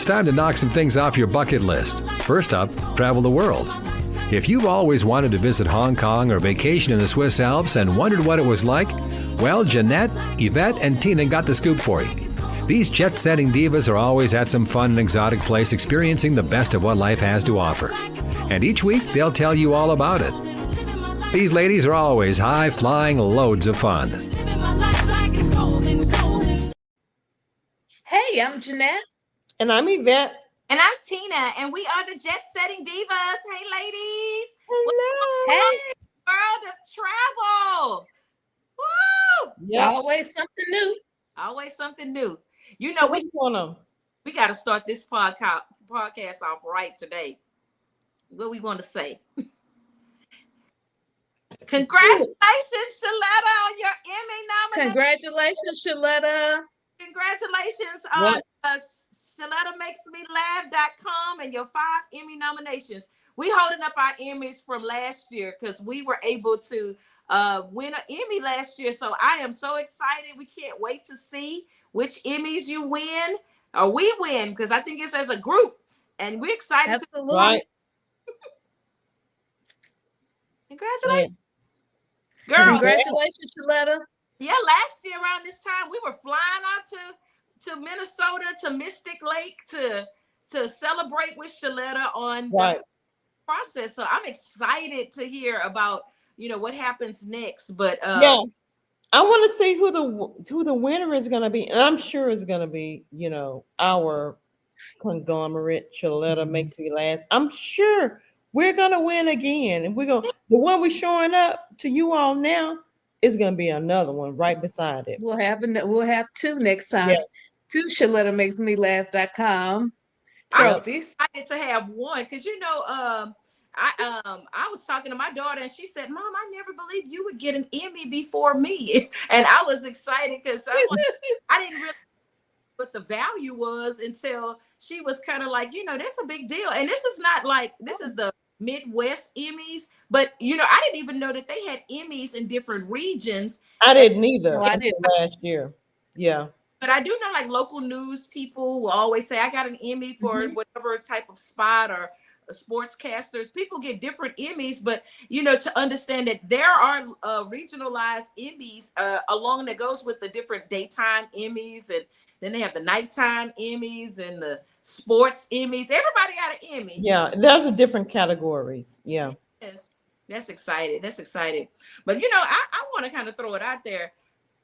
It's time to knock some things off your bucket list. First up, travel the world. If you've always wanted to visit Hong Kong or vacation in the Swiss Alps and wondered what it was like, well, Jeanette, Evette, and Tina got the scoop for you. These JET Setting Divas are always at some fun and exotic place experiencing the best of what life has to offer. And each week, they'll tell you all about it. These ladies are always high-flying loads of fun. Hey, I'm Jeanette. And I'm Evette. And I'm Tina, and we are the JET Setting Divas. Hey, ladies. Hello. Hey, World of travel. Woo! Yeah. always something new. Always something new. You know, So what's going on? we got to start this podcast off right today. What we want to say. Congratulations, Shaletta, on your Emmy nomination. Congratulations, Shaletta. Congratulations on ShalettaMakesMeLaugh.com and your 5 Emmy nominations. We holding up our Emmys from last year because we were able to win an Emmy last year. So I am so excited. We can't wait to see which Emmys you win or we win, because I think it's as a group. And we're excited. Absolutely. Right. Congratulations. Girl. Congratulations, Shaletta. Yeah, last year around this time, we were flying out to Minnesota, to Mystic Lake to celebrate with Shaletta on the process. So I'm excited to hear about, what happens next. But yeah, I want to see who the winner is going to be, and I'm sure it's going to be, our conglomerate. Shaletta Makes Me Laugh. I'm sure we're going to win again, and the one we're showing up to you all now is going to be another one right beside it. We'll have 2 next time. Yeah. 2 ShalettaMakesMeLaugh.com trophies. I'm excited to have one because I was talking to my daughter and she said, "Mom, I never believed you would get an Emmy before me," and I was excited because I didn't really know what the value was until she was kind of like, that's a big deal. And this is the Midwest Emmys, but I didn't even know that they had Emmys in different regions. I didn't either. I didn't last year. Yeah. But I do know, like, local news people will always say, I got an Emmy for whatever type of spot, or sportscasters. People get different Emmys, but to understand that there are regionalized Emmys along that goes with the different daytime Emmys, and then they have the nighttime Emmys and the sports Emmys. Everybody got an Emmy. Yeah, there's a different categories. Yeah. Yes, that's exciting. That's exciting. But I want to kind of throw it out there.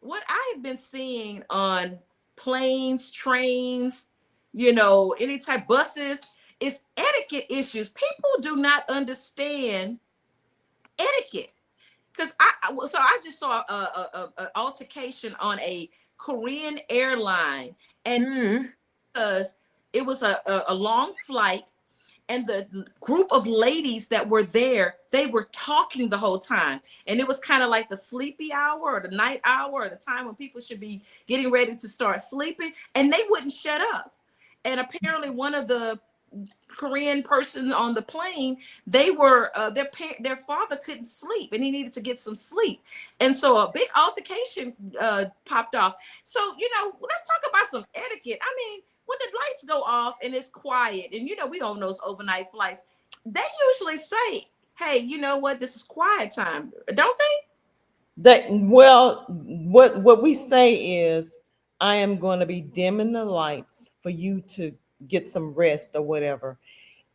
What I have been seeing on planes, trains, any type buses, is etiquette issues. People do not understand etiquette. Because I just saw a altercation on a Korean airline, and because it was a long flight, and the group of ladies that were there, they were talking the whole time. And it was kind of like the sleepy hour or the night hour or the time when people should be getting ready to start sleeping. And they wouldn't shut up. And apparently one of the Korean person on the plane, they were, their father couldn't sleep and he needed to get some sleep. And so a big altercation popped off. So, let's talk about some etiquette. I mean, when the lights go off and it's quiet, and we on those overnight flights, they usually say, "Hey, you know what? This is quiet time," don't they? What we say is, I am going to be dimming the lights for you to get some rest or whatever.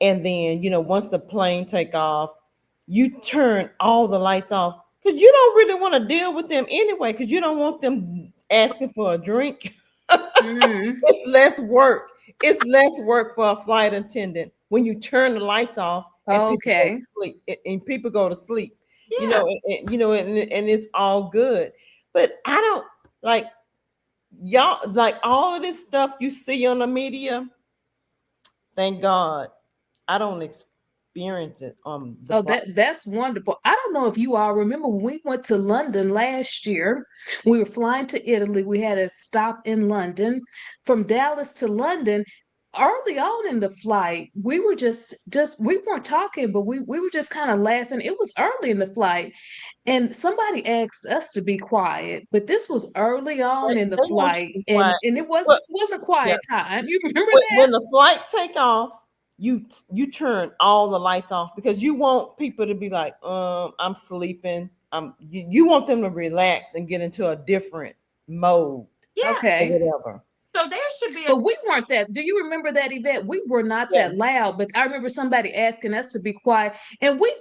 And then, once the plane take off, you turn all the lights off because you don't really want to deal with them anyway, because you don't want them asking for a drink. It's less work. It's less work for a flight attendant when you turn the lights off and people go to sleep. Yeah. And it's all good. But I don't like y'all, like all of this stuff you see on the media. Thank God I don't experience it. That's wonderful. I don't know if you all remember when we went to London last year. We were flying to Italy. We had a stop in London. From Dallas to London, early on in the flight, we were just we weren't talking, but we were just kind of laughing. It was early in the flight, and somebody asked us to be quiet, but this was early on in the They want you flight, to be and quiet. it Well, wasn't yeah. quiet time. You remember When that? the flight take off, you turn all the lights off because you want people to be like, I'm sleeping. You want them to relax and get into a different mode Yeah. or Okay. whatever. So there should be But we weren't that. Do you remember that event? We were not Yeah. that loud, but I remember somebody asking us to be quiet, and we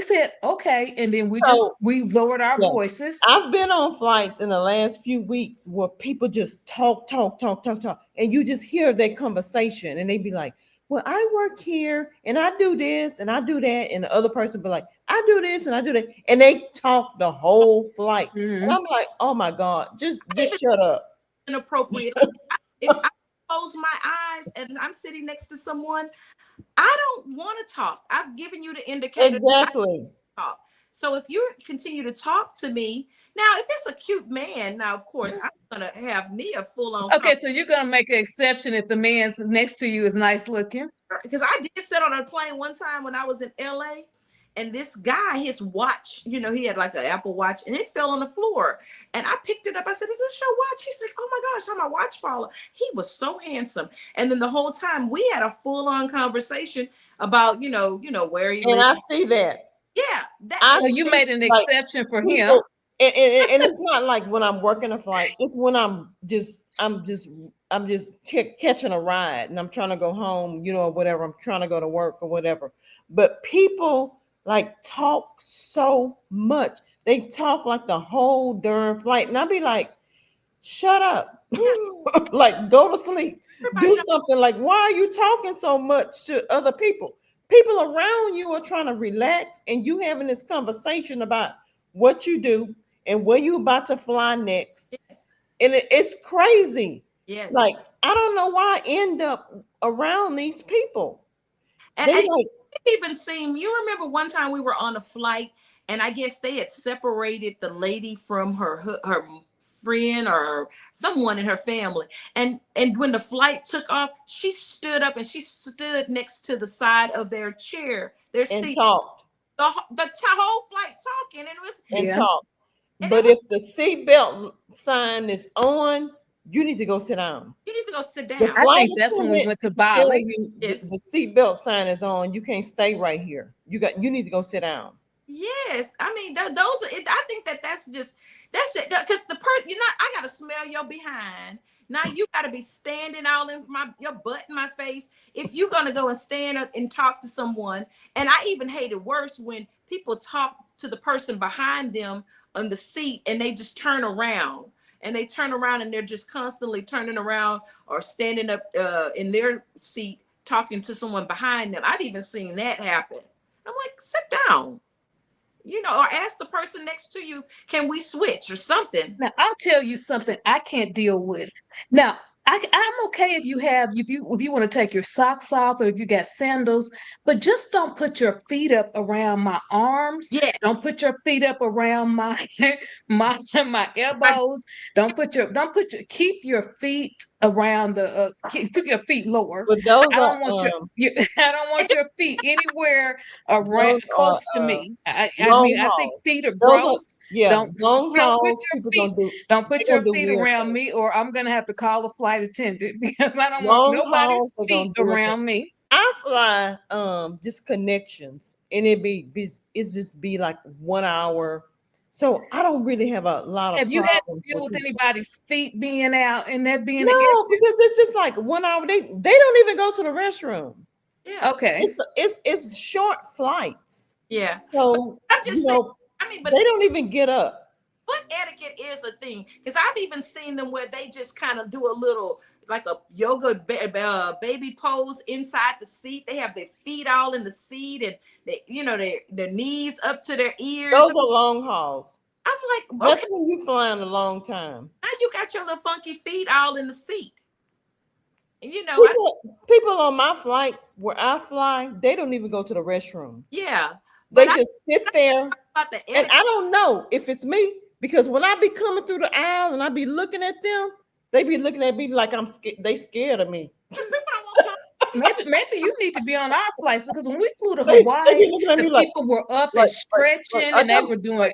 said okay, and then So we lowered our yeah, voices. I've been on flights in the last few weeks where people just talk, and you just hear their conversation, and they be like, "Well, I work here, and I do this, and I do that," and the other person be like, "I do this, and I do that," and they talk the whole flight, and Mhm. I'm like, "Oh my God, just even shut up." inappropriate. If I close my eyes and I'm sitting next to someone, I don't want to talk. I've given you the indicator that I Exactly. talk. So if you continue to talk to me, now if it's a cute man, now of course I'm gonna have me a full-on Okay, so you're gonna make an exception if the man next to you is nice looking. because I did sit on a plane one time when I was in LA, and this guy, his watch, he had like an Apple Watch, and it fell on the floor. And I picked it up. I said, "Is this your watch?" He's like, "Oh my gosh, how my watch fall?" He was so handsome. And then the whole time we had a full-on conversation about, where he And lived. I see that. Yeah, I So you see made an like exception for him. people, and it's not like when I'm working a flight. It's when I'm just catching a ride and I'm trying to go home, or whatever. I'm trying to go to work or whatever. But people like talk so much. They talk like the whole darn flight, and I'll be like, "Shut up!" yeah. Like go to sleep. Everybody Do knows. something. Like, why are you talking so much to other people? People around you are trying to relax, and you having this conversation about what you do and where you about to fly next, Yes, and it's crazy. yes. Like, I don't know why I end up around these people. And They like, even seen, you remember one time we were on a flight, and I guess they had separated the lady from her friend or someone in her family. And when the flight took off, she stood up and she stood next to the side of their chair, their and seat, talked the whole flight talking. And it was and Yeah. talked. and it But was if the seatbelt sign is on, you need to go sit down. you need to go sit The down. I flight think that's when we attendant went to tell Bali. you Yes. the seatbelt sign is on. You can't stay right here. You need to go sit down. Yes, I mean those are. I think that's it. Because the person, I gotta smell your behind. Now you gotta be standing all in your butt in my face. If you're gonna go and stand up and talk to someone, and I even hate it worse when people talk to the person behind them on the seat, and they just turn around and they're just constantly turning around or standing up in their seat talking to someone behind them. I've even seen that happen. I'm like, sit down, or ask the person next to you, can we switch or something? Now I'll tell you something I can't deal with. Now I'm okay if you want to take your socks off or if you got sandals, but just don't put your feet up around my arms. Yeah. Don't put your feet up around my my I, elbows. Don't put your keep your feet around keep your feet lower. But those I are don't want I don't and want just, your feet anywhere around those are close to me. I long mean I think hauls. feet are Those are, gross. yeah, Don't long don't put hauls. your People feet gonna do. don't They're put your gonna do feet weird around things. me, or I'm gonna have to call a flight attendant because I don't want Long nobody's hauls are feet gonna do it. around me. I fly just connections, and it's just be like 1 hour. So I don't really have a lot of Have you had to problems deal with with people. anybody's feet being out and that being an No, issue? because it's just like 1 hour. They don't even go to the restroom. yeah, Okay. It's short flights. yeah. But So I'm just saying, I mean, but they don't even get up. foot etiquette is a thing, because I've even seen them where they just kind of do a little like a yoga baby pose inside the seat. They have their feet all in the seat, and their knees up to their ears. Those are long hauls. I'm like, That's okay, when you flying a long time. now you got your little funky feet all in the seat. I People on my flights where I fly, they don't even go to the restroom. yeah, They but I just sit there, about the and etiquette. I don't know if it's me because when I be coming through the aisle and I be looking at them, They be looking at me like I'm scared. They scared of me. Because people don't want to Maybe you need to be on our flights, because when we flew to They be Hawaii, looking at the me like people were up and like stretching, I and they got were doing.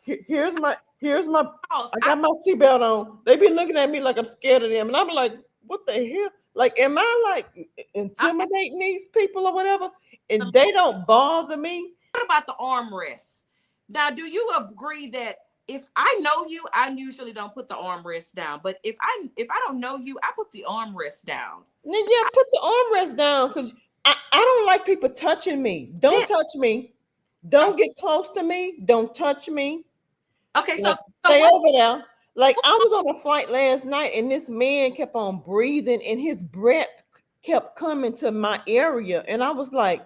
here's my pause. I got my seatbelt on. They be looking at me like I'm scared of them, and I'm like, what the hell? Like, am I like intimidating these people or whatever? And they don't bother me. What about the armrest? Now, do you agree that if I know you, I usually don't put the armrest down, but if I don't know you, I put the armrest down. Then yeah, put the armrest down because I don't like people touching me. Don't touch me. Don't get close to me. Don't touch me. Okay, Like, so stay what, over there. Like I was on a flight last night and this man kept on breathing and his breath kept coming to my area. And I was like,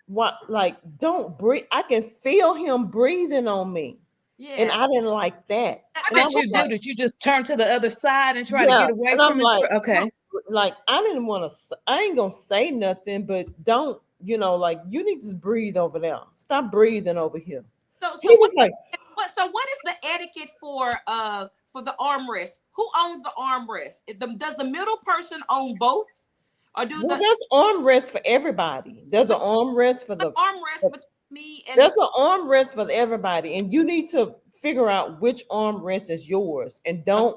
what? Like, don't breathe. I can feel him breathing on me. yeah. And I didn't like that. What And I did you was do? like, Did you just turn to the other side and try to yeah. get away And I'm from his? like, Okay. like I didn't want to. I ain't gonna say nothing, but don't. Like you need to just breathe over there. Stop breathing over here. So He was like, what is the etiquette for the armrest? Who owns the armrest? Does the middle person own both? Or do well, the there's armrest for everybody. There's an armrest for the armrest between me and there's an armrest for everybody, and you need to figure out which armrest is yours, and don't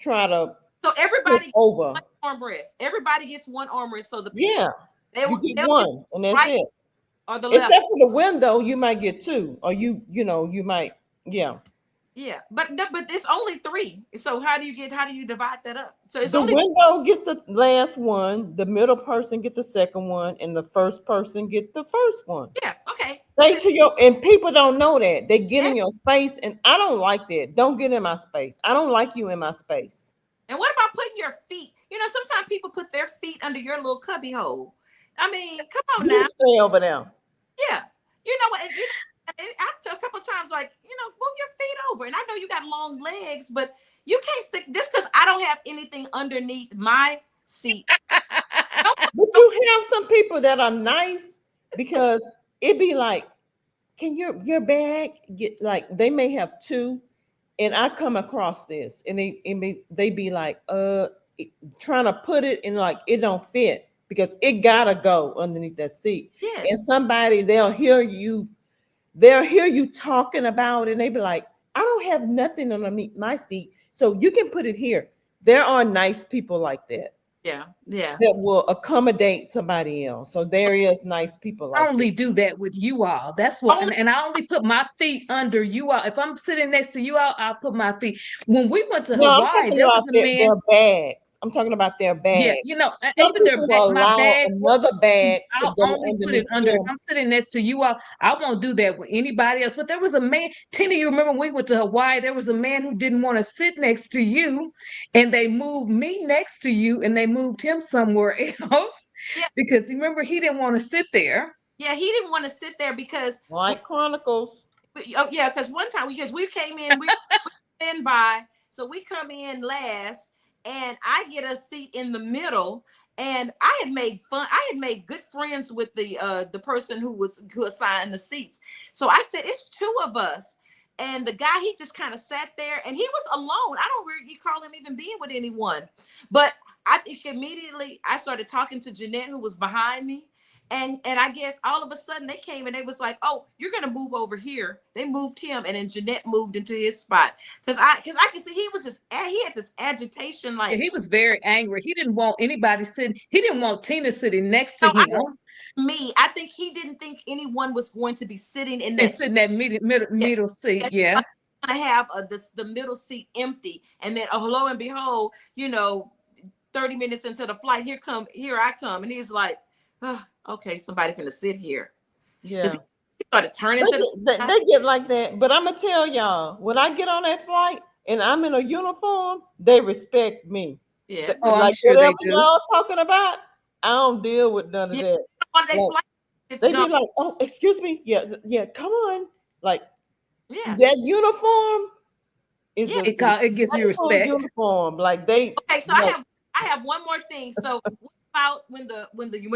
try to so everybody gets over. one armrest. Everybody gets one armrest. So the people Yeah, you get one, and that's right it. or the left. Except for the window, you might get two, or you might, yeah. Yeah, but it's only 3. So how do you divide that up? So it's The only window gets the last one, the middle person get the second one, and the first person get the first one. yeah, okay. Stay to your, and people don't know that. They get in your space, and I don't like that. Don't get in my space. I don't like you in my space. And what about putting your feet? Sometimes people put their feet under your little cubby hole. I mean, come on You now. stay over there. Yeah. You know what? And after a couple of times, like, move your feet over. And I know you got long legs, but you can't stick this because I don't have anything underneath my seat. But you have some people that are nice because it be like, can your bag get, like, they may have 2, and I come across this, and they be like, trying to put it in, like, it don't fit because it gotta go underneath that seat. Yes. And somebody, they'll hear you talking about it, and they be like, I don't have nothing underneath my seat, so you can put it here. There are nice people like that. Yeah, yeah. That will accommodate somebody else. So there is nice people like I only do that with you all. That's what, and I only put my feet under you all. If I'm sitting next to you all, I'll put my feet. When we went to Hawaii, there was a man. Their bags. I'm talking about their bags. Yeah, Some even their people bag, will my allow bag. another bag to I'll go only put it underneath under. If them. I'm sitting next to you all, I won't do that with anybody else. But there was a man, Tina, you remember when we went to Hawaii, there was a man who didn't want to sit next to you, and they moved me next to you, and they moved him somewhere else. Yeah. Because remember, he didn't want to sit there. Yeah, he didn't want to sit there because Like Chronicles. oh yeah, because one time we came in, we stand by, so we come in last, and I get a seat in the middle, and I had made good friends with the person who assigned the seats. So I said, it's 2 of us. And the guy, he just kind of sat there, and he was alone. I don't really recall him even being with anyone. But I think immediately I started talking to Jeanette, who was behind me. And I guess all of a sudden they came and they was like, oh, you're gonna move over here. They moved him, and then Jeanette moved into his spot. Because I can see he had this agitation, like, Yeah, he was very angry. He didn't want anybody sitting. He didn't want Tina sitting next to no, him. I think he didn't think anyone was going to be sitting in And that sitting that middle seat. Yeah. Gonna have the middle seat empty, and then lo and behold, 30 minutes into the flight, here I come, and he's like, oh, okay, somebody finna sit here. Yeah. He started turning they get like that. But I'm gonna tell y'all, when I get on that flight and I'm in a uniform, they respect me. Yeah. Oh, I'm like sure they whatever do. y'all talking about, I don't deal with none of that. On that Like, flight, it's they gone. be like, oh, excuse me, yeah, come on. Like, Yeah. that uniform is It gives me respect. uniform. Like they. Okay, so I have one more thing. So what about when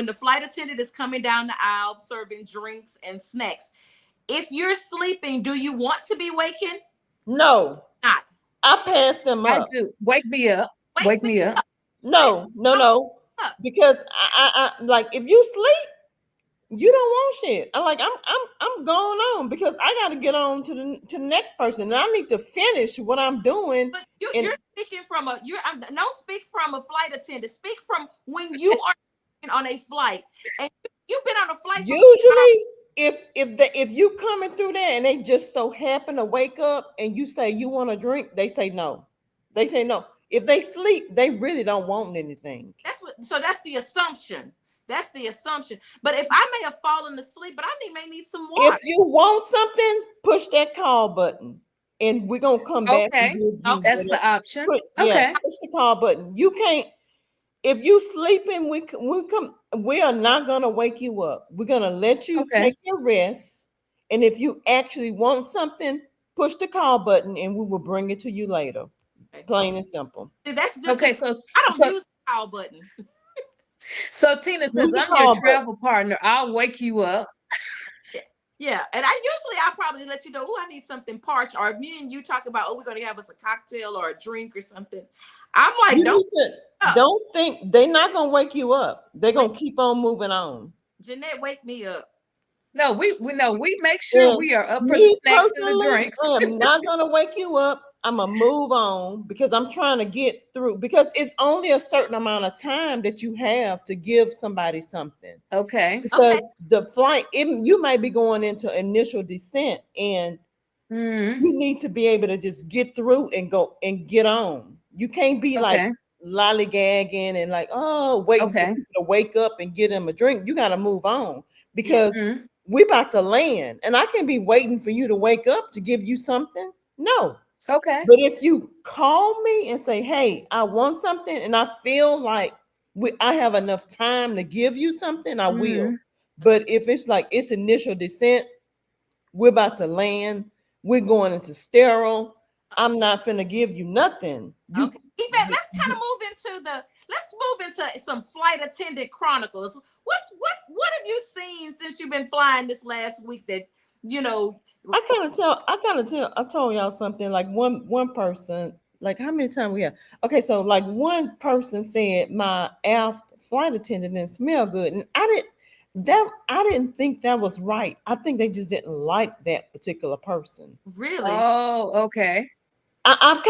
the flight attendant is coming down the aisle serving drinks and snacks? If you're sleeping, do you want to be wakened? No. Not. I pass them I up. do. Wake me up. Wake me up. No, because I like if you sleep, you don't want shit. I'm going on because I got to get on to the next person, and I need to finish what I'm doing. But And you're speaking from don't speak from a flight attendant. Speak from when you are on a flight and you've been on a flight for usually, if you coming through there and they just so happen to wake up and you say you want a drink, they say no. They say no. If they sleep, they really don't want anything. that's the assumption. That's the assumption. But if I may have fallen asleep, but may need some water. If you want something, push that call button, and we're gonna come back and Okay. give you. That's the option. Yeah, Okay. push the call button. You can't. If you sleeping, we are not gonna wake you up. We're gonna let you Okay. take your rest. And if you actually want something, push the call button, and we will bring it to you later. Okay. Plain and simple. See, that's good. Okay. So I don't use the call button. So Tina, since I'm your travel partner, I'll wake you up. Yeah, and I'll probably let you know, oh, I need something parched. Or if me and you talk about, oh, we're gonna have us a cocktail or a drink or something. I'm like, don't think they're not gonna wake you up. They're gonna keep on moving on. Jeanette, wake me up. No, we make sure we are up for the snacks and the drinks. I am not gonna wake you up. I'm gonna move on because I'm trying to get through, because it's only a certain amount of time that you have to give somebody something. Okay. Because the flight, you might be going into initial descent, and you need to be able to just get through and go and get on. You can't be like lollygagging and like, waiting for people to wake up and get them a drink. You got to move on because we're about to land, and I can't be waiting for you to wake up to give you something. No. Okay. But if you call me and say, hey, I want something, and I feel like I have enough time to give you something, I will. But if it's like it's initial descent, we're about to land, we're going into sterile, I'm not finna give you nothing. Okay. Evette, let's move into some flight attendant chronicles. What have you seen since you've been flying this last week that I told y'all something, like one person, like how many times we have? Okay, so like one person said my aft flight attendant didn't smell good, and I didn't think that was right. I think they just didn't like that particular person. Really? Oh, okay. I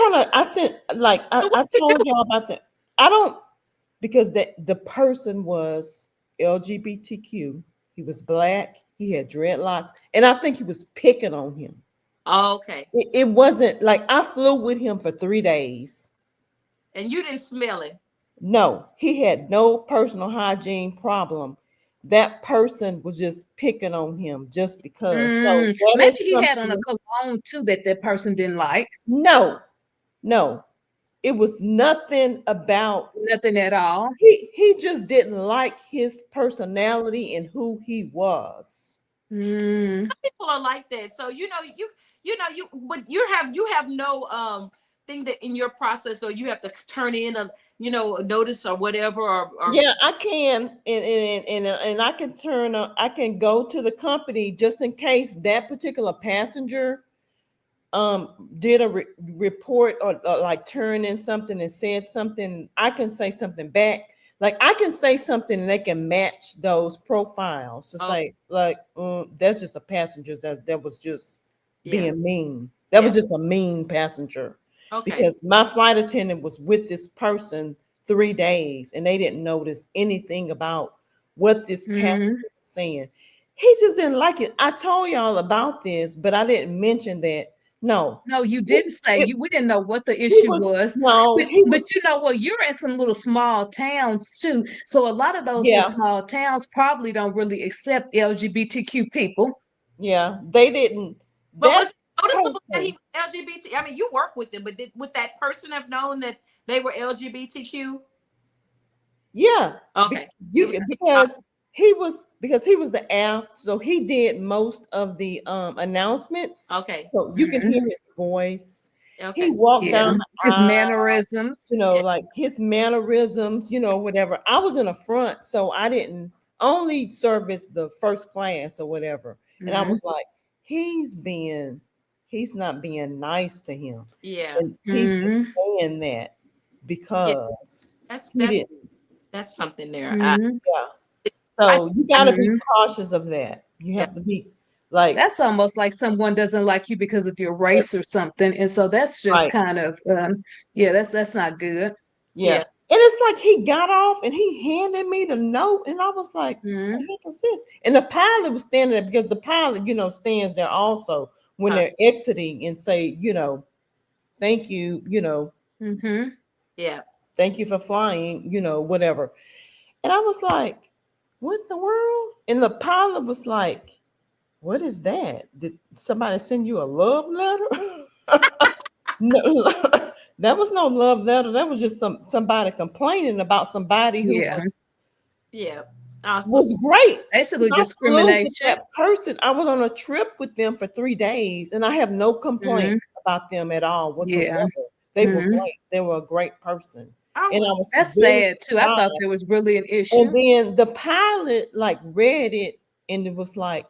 told y'all about that. I don't, because the person was LGBTQ. He was Black. He had dreadlocks, and I think he was picking on him. Okay. It wasn't like I flew with him for 3 days. And you didn't smell it? No, he had no personal hygiene problem. That person was just picking on him just because. So maybe he had on a cologne too that person didn't like. No, it was nothing at all. He just didn't like his personality and who he was. Some people are like that. So but you have no thing that in your process, or you have to turn in a notice or whatever, or yeah, I can, and I can go to the company just in case that particular passenger did a report or like turn in something and said something. I can say something back. Like I can say something and they can match those profiles to say like, that's just a passenger that was just being mean. That was just a mean passenger. Okay. Because my flight attendant was with this person 3 days and they didn't notice anything about what this passenger was saying. He just didn't like it. I told y'all about this, but I didn't mention that. No, you didn't say. We didn't know what the issue was. No, but you know what? You're in some little small towns too, so a lot of those small towns probably don't really accept LGBTQ people. Yeah, they didn't. But was it noticeable that he was LGBT? I mean, you work with them, but would that person have known that they were LGBTQ? Yeah. Okay. Because he was the aft, so he did most of the announcements. Okay. So you can hear his voice. Okay. He walked down his mannerisms. Like his mannerisms, whatever. I was in the front, so I didn't only service the first class or whatever. And I was like, he's being he's not being nice to him. Yeah. And he's just Mhm. saying that because That's he didn't. that's something there. Mhm. Yeah. So you got to be Mhm. cautious of that. You have to be like, That's almost like someone doesn't like you because of your race or something. And so that's just right. kind of yeah, that's not good. Yeah. Yeah. And it's like he got off and he handed me the note, and I was like, Mhm. what the heck is this? And the pilot was standing there because the pilot, stands there also when Huh. they're exiting and say, thank you, Mhm. Yeah. thank you for flying, whatever. And I was like, what in the world? And the pilot was like, what is that? Did somebody send you a love letter? No, that was no love letter. That was just somebody complaining about somebody who Yeah. Yeah. Awesome. was great. Basically I flew with discrimination. that person. I was on a trip with them for 3 days, and I have no complaint Mhm. about them at all whatsoever. Yeah. They were Mhm. great. They were a great person, Oh, and I was That's very sad too. I thought surprised. there was really an And issue. then the pilot read it, and it was like,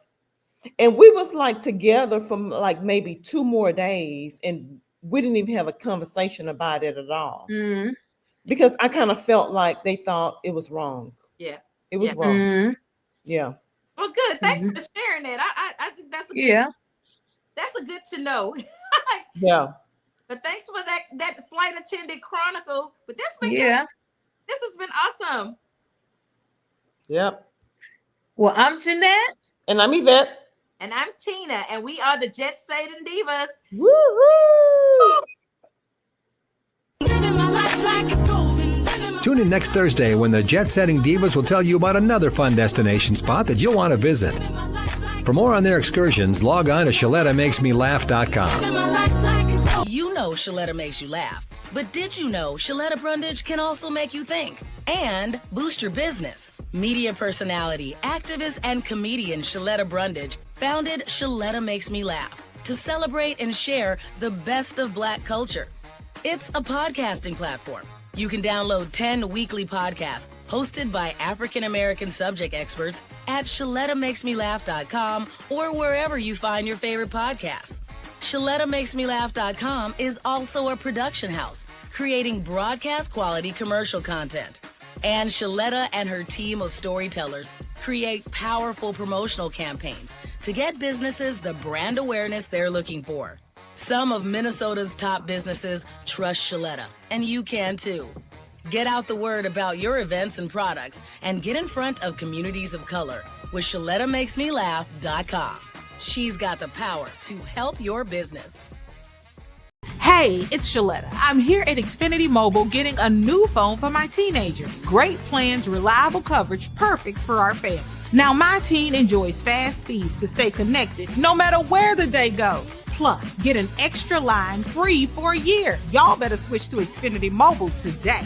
and we was together for maybe 2 more days, and we didn't even have a conversation about it at all Mhm. because I kind of felt like they thought it was wrong. yeah. It was Yeah. wrong. Mhm. Yeah. Well, good. Thanks Mhm. for sharing that. I think that's a good. Yeah. That's a good to know. Yeah. But thanks for that flight attendant chronicle. But this has been good. Yeah. This has been awesome. Yep. Well, I'm Jeanette. And I'm Evette. And I'm Tina, and we are the JET Setting Divas. Woohoo! Tune in next Thursday when the Jet Setting Divas will tell you about another fun destination spot that you'll want to visit. For more on their excursions, log on to ShalettaMakesMeLaugh.com. You know Shaletta makes you laugh, but did you know Shaletta Brundage can also make you think and boost your business? Media personality, activist, and comedian Shaletta Brundage founded Shaletta Makes Me Laugh to celebrate and share the best of Black culture. It's a podcasting platform. You can download 10 weekly podcasts hosted by African American subject experts at ShalettaMakesMeLaugh.com or wherever you find your favorite podcasts. ShalettaMakesMeLaugh.com is also a production house, creating broadcast quality commercial content. And Shaletta and her team of storytellers create powerful promotional campaigns to get businesses the brand awareness they're looking for. Some of Minnesota's top businesses trust Shaletta, and you can too. Get out the word about your events and products and get in front of communities of color with ShalettaMakesMeLaugh.com. She's got the power to help your business. Hey, it's Shaletta. I'm here at Xfinity Mobile getting a new phone for my teenager. Great plans, reliable coverage, perfect for our family. Now my teen enjoys fast speeds to stay connected no matter where the day goes. Plus, get an extra line free for a year. Y'all better switch to Xfinity Mobile today.